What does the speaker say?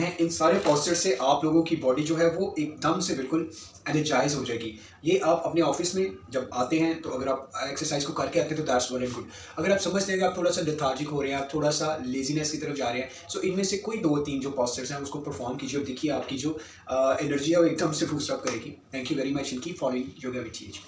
हैं, इन सारे पॉस्चर से आप लोगों की बॉडी जो है वो एकदम से बिल्कुल एनर्जाइज हो जाएगी। ये आप अपने ऑफिस में जब आते हैं तो अगर आप एक्सरसाइज को करके आते हैं तो दैट्स वेल एंड गुड। अगर आप समझते हैं कि आप थोड़ा सा लेथार्जिक हो रहे हैं, आप थोड़ा सा लेजीनेस की तरफ जा रहे हैं, सो इनमें से कोई 2-3 जो पॉस्चर्स हैं उसको परफॉर्म कीजिए और देखिए आपकी जो एनर्जी है वो एकदम से बूस्ट अप करेगी। Thank you very much and keep following yoga with TH.